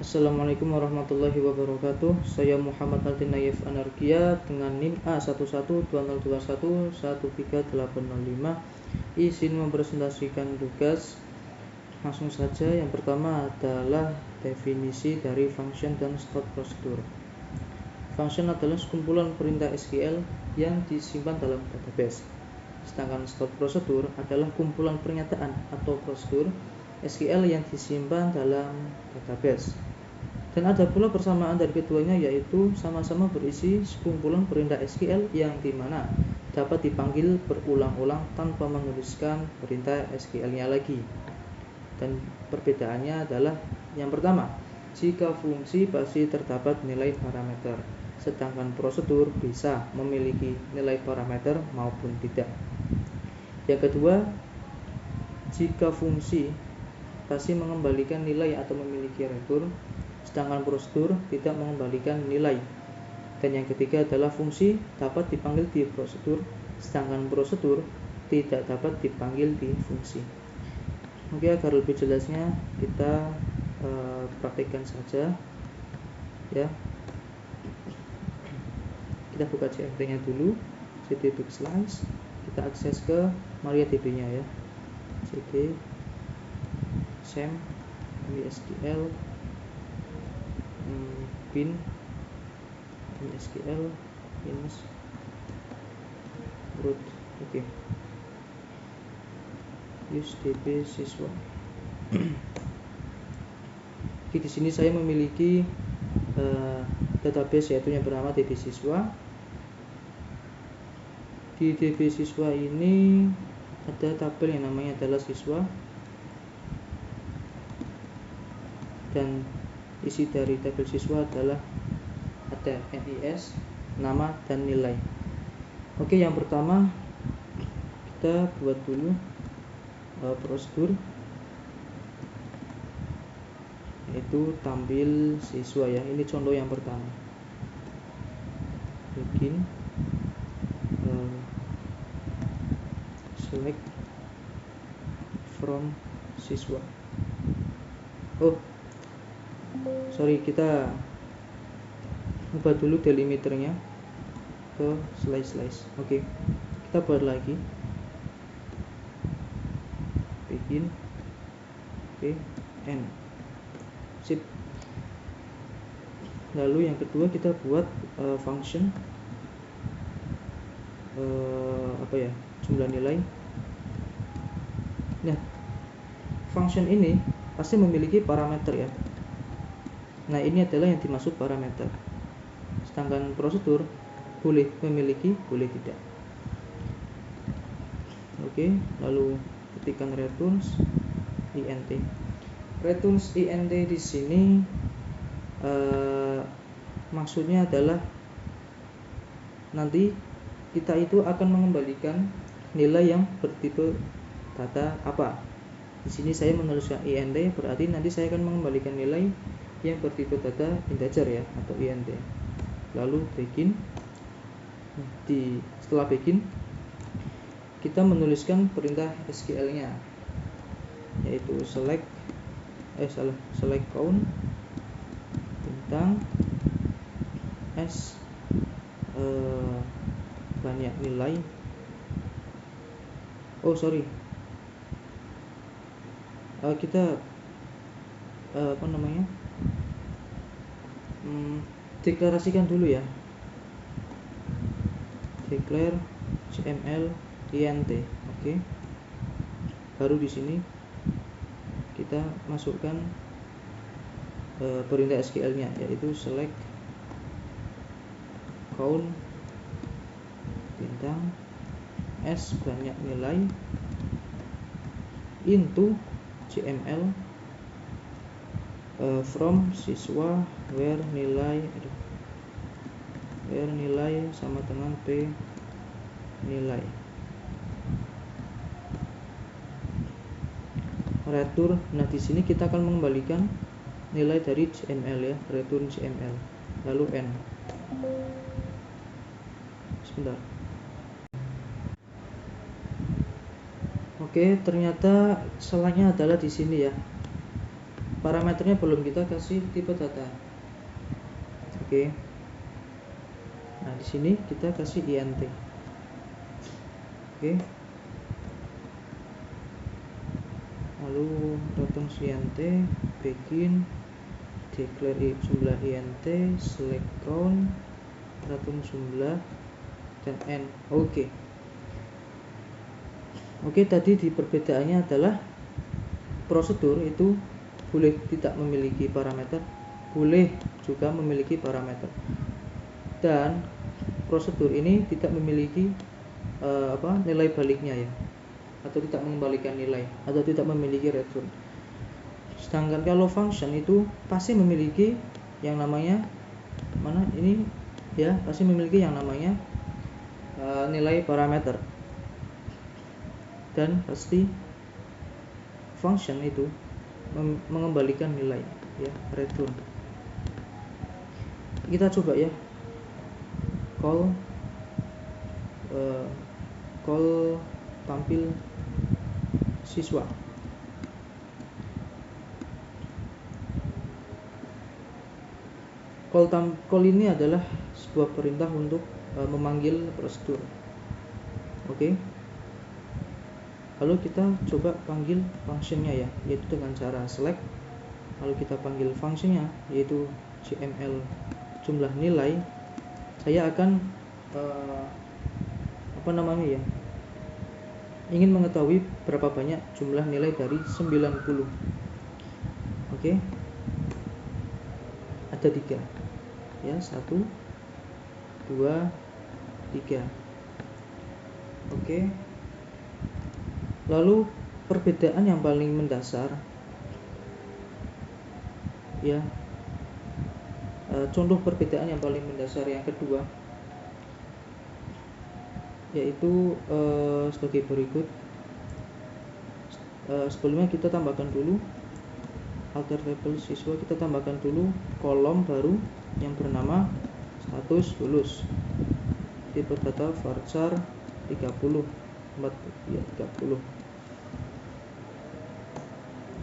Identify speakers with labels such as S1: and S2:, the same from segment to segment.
S1: Assalamualaikum warahmatullahi wabarakatuh. Saya Muhammad Altinayef Anarkia dengan NIM A1120211385. Izin mempresentasikan tugas. Langsung saja, yang pertama adalah definisi dari function dan stored procedure. Function adalah sekumpulan perintah SQL yang disimpan dalam database. Sedangkan stored procedure adalah kumpulan pernyataan atau prosedur SQL yang disimpan dalam database. Dan ada pula persamaan dari keduanya, yaitu sama-sama berisi sekumpulan perintah SQL yang dimana dapat dipanggil berulang-ulang tanpa menuliskan perintah SQL-nya lagi. Dan perbedaannya adalah yang pertama, jika fungsi pasti terdapat nilai parameter, sedangkan prosedur bisa memiliki nilai parameter maupun tidak. Yang kedua, jika fungsi pasti mengembalikan nilai atau memiliki return, sedangkan prosedur tidak mengembalikan nilai. Dan yang ketiga adalah fungsi dapat dipanggil di prosedur, sedangkan prosedur tidak dapat dipanggil di fungsi. Oke, agar lebih jelasnya kita praktekkan saja ya. Kita buka CMD-nya dulu, cd backslash, kita akses ke MariaDB-nya ya, cd sem mysql bin mysql minus root. Oke. Use db siswa. Oke, di sini saya memiliki database yaitu yang bernama db siswa. Di db siswa ini ada tabel yang namanya adalah siswa, dan isi dari tabel siswa adalah ada NIS, nama, dan nilai. Oke, yang pertama kita buat dulu prosedur, yaitu tampil siswa ya. Ini contoh yang pertama. Begin select from siswa. Sorry, kita ubah dulu delimiternya ke slice. Oke, kita buat lagi begin, end, sip. Lalu yang kedua kita buat function jumlah nilai. Nah, function ini pasti memiliki parameter ya. Nah, ini adalah yang dimaksud parameter. Sedangkan prosedur boleh memiliki, boleh tidak. Oke, lalu ketikkan returns int. Returns int di sini maksudnya adalah nanti kita itu akan mengembalikan nilai yang bertipe data apa. Di sini saya menuliskan int, berarti nanti saya akan mengembalikan nilai yang bertipe data integer ya, atau int. Lalu begin. Setelah begin, kita menuliskan perintah SQL-nya, yaitu select count bintang s banyak nilai. Kita deklarasikan dulu ya, declare cml int. Oke. Baru di sini kita masukkan perintah SQL-nya, yaitu select count bintang s banyak nilai into cml from siswa where nilai sama dengan p nilai. Return. Nah, di sini kita akan mengembalikan nilai dari cml ya, return cml. Lalu n. Sebentar. Oke, ternyata salahnya adalah di sini ya. parameternya belum kita kasih tipe data. Oke. Nah, di sini kita kasih int. Oke. Lalu return int, begin, declare jumlah int, select count, return jumlah, dan end. Oke. Oke, tadi di perbedaannya adalah prosedur itu boleh tidak memiliki parameter, boleh juga memiliki parameter. Dan prosedur ini tidak memiliki nilai baliknya ya, atau tidak mengembalikan nilai, atau tidak memiliki return. Sedangkan kalau function itu pasti memiliki yang namanya pasti memiliki yang namanya nilai parameter, dan pasti function itu mengembalikan nilai ya, return. Kita coba ya, call tampil siswa. Call ini adalah sebuah perintah untuk memanggil prosedur. Oke. Lalu kita coba panggil functionnya ya, yaitu dengan cara select. Lalu kita panggil functionnya, yaitu jml jumlah nilai. Saya akan ingin mengetahui berapa banyak jumlah nilai dari 90. Oke. Ada 3 ya, 1, 2, 3. Oke. Lalu perbedaan yang paling mendasar ya, contoh perbedaan yang paling mendasar yang kedua, yaitu sebagai berikut. Sebelumnya kita tambahkan dulu alter label siswa, kita tambahkan dulu kolom baru yang bernama status lulus, tipe data varchar 30.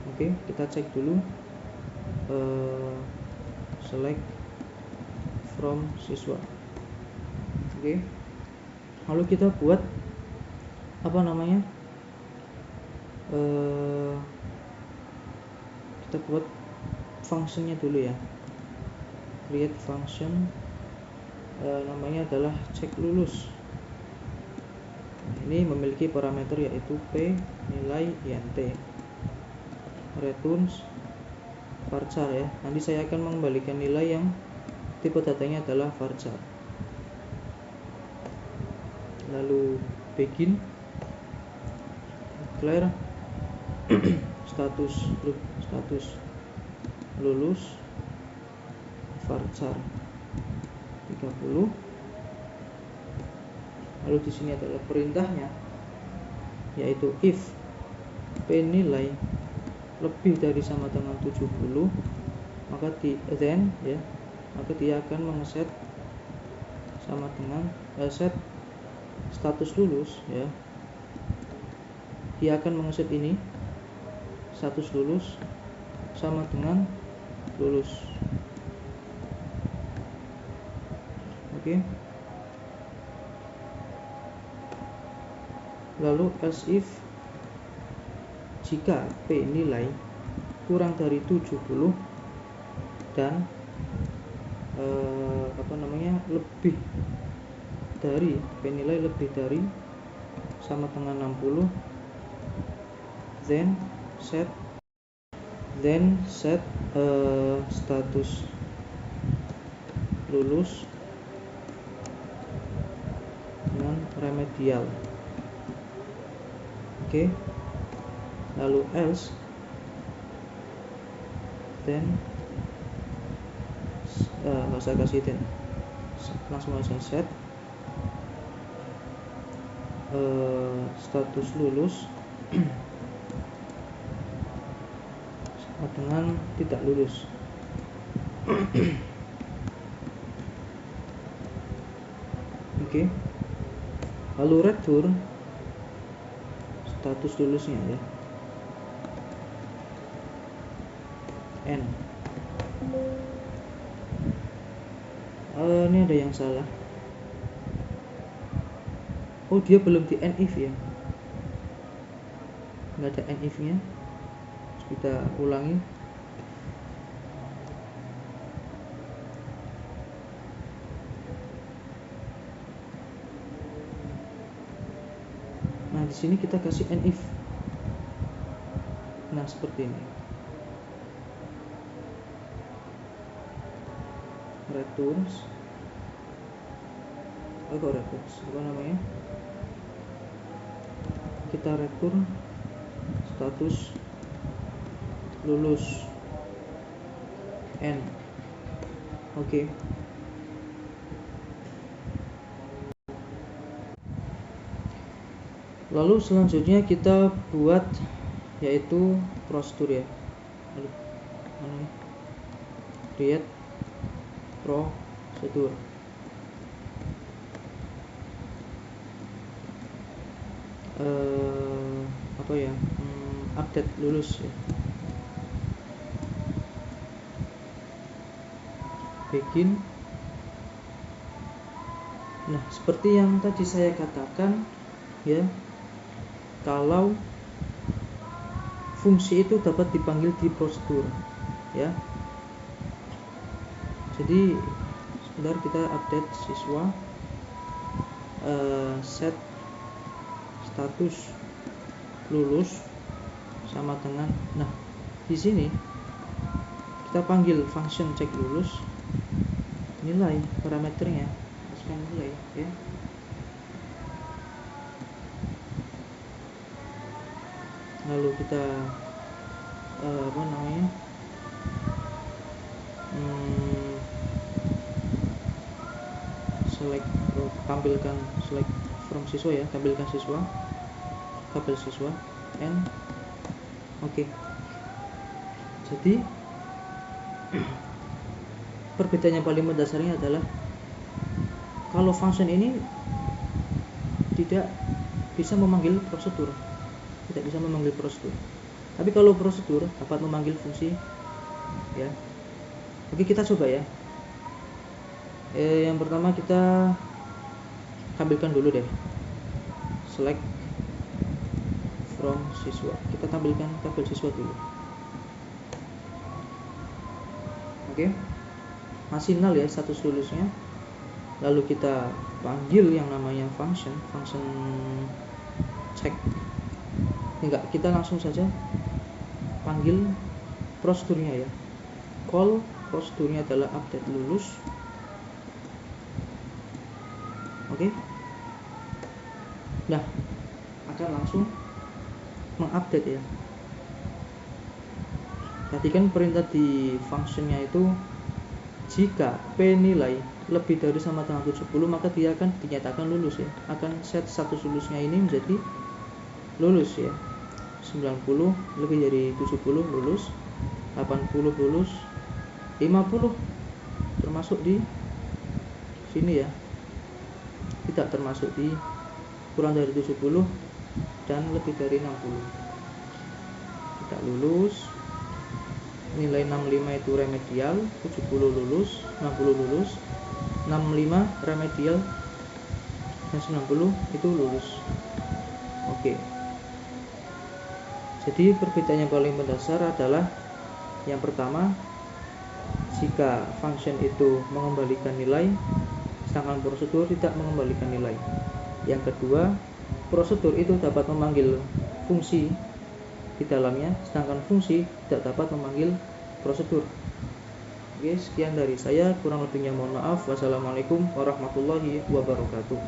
S1: Oke, kita cek dulu select from siswa. Oke. Lalu kita buat kita buat functionnya dulu ya. Create function, namanya adalah cek lulus. Ini memiliki parameter yaitu p, nilai, int, returns varchar ya. Nanti saya akan mengembalikan nilai yang tipe datanya adalah varchar. Lalu begin, declare status lulus varchar 30. Lalu di sini adalah perintahnya, yaitu if p nilai lebih dari sama dengan 70, maka maka dia akan mengeset sama dengan set status lulus ya. Dia akan mengeset ini status lulus sama dengan lulus. Oke. Lalu else if jika p nilai kurang dari 70 dan lebih dari p nilai lebih dari sama dengan 60, then set status lulus dengan remedial. Oke. Lalu else then nggak usah kasih then, langsung aja set status lulus sama dengan tidak lulus. Oke. Lalu return status lulusnya ya. N. Ini ada yang salah. Oh, dia belum di end if ya, nggak ada end if nya. Kita ulangi. Nah, di sini kita kasih end if. Nah, seperti ini. Returns. Apa namanya? Kita return status lulus N. Oke. Lalu selanjutnya kita buat yaitu prosedur ya. Create prosedur. Apa ya? Update lulus ya. Begin. Nah, seperti yang tadi saya katakan ya, kalau fungsi itu dapat dipanggil di prosedur ya. Jadi sebentar, kita update siswa, set status lulus sama dengan, nah di sini kita panggil function cek lulus, nilai parameternya masukkan nilai ya. Lalu kita select, tampilkan select from siswa ya, tampilkan siswa, tabel siswa and oke. Jadi perbedaan yang paling mendasarnya adalah kalau function ini tidak bisa memanggil prosedur, tapi kalau prosedur dapat memanggil fungsi ya. Oke, kita coba ya. Yang pertama kita tampilkan dulu deh select from siswa, kita tampilkan tabel siswa dulu. Oke, masih nol ya status lulusnya. Lalu kita panggil yang namanya function check. Enggak, kita langsung saja panggil prosedurnya ya. Call prosedurnya adalah update lulus. Oke. Nah, akan langsung mengupdate ya. Tadi kan perintah di functionnya itu jika P nilai lebih dari sama dengan 70 maka dia akan dinyatakan lulus ya. Akan set status lulusnya ini menjadi lulus ya. 90 lebih dari 70 lulus, 80 lulus, 50 termasuk di sini ya. Tidak termasuk di kurang dari 70 dan lebih dari 60. Tidak lulus. Nilai 65 itu remedial, 70 lulus, 60 lulus, 65 remedial, dan 90 itu lulus. Oke. Jadi perbedaan yang paling mendasar adalah yang pertama, jika function itu mengembalikan nilai, sedangkan prosedur tidak mengembalikan nilai. Yang kedua, prosedur itu dapat memanggil fungsi di dalamnya, sedangkan fungsi tidak dapat memanggil prosedur. Oke, sekian dari saya, kurang lebihnya mohon maaf. Wassalamualaikum warahmatullahi wabarakatuh.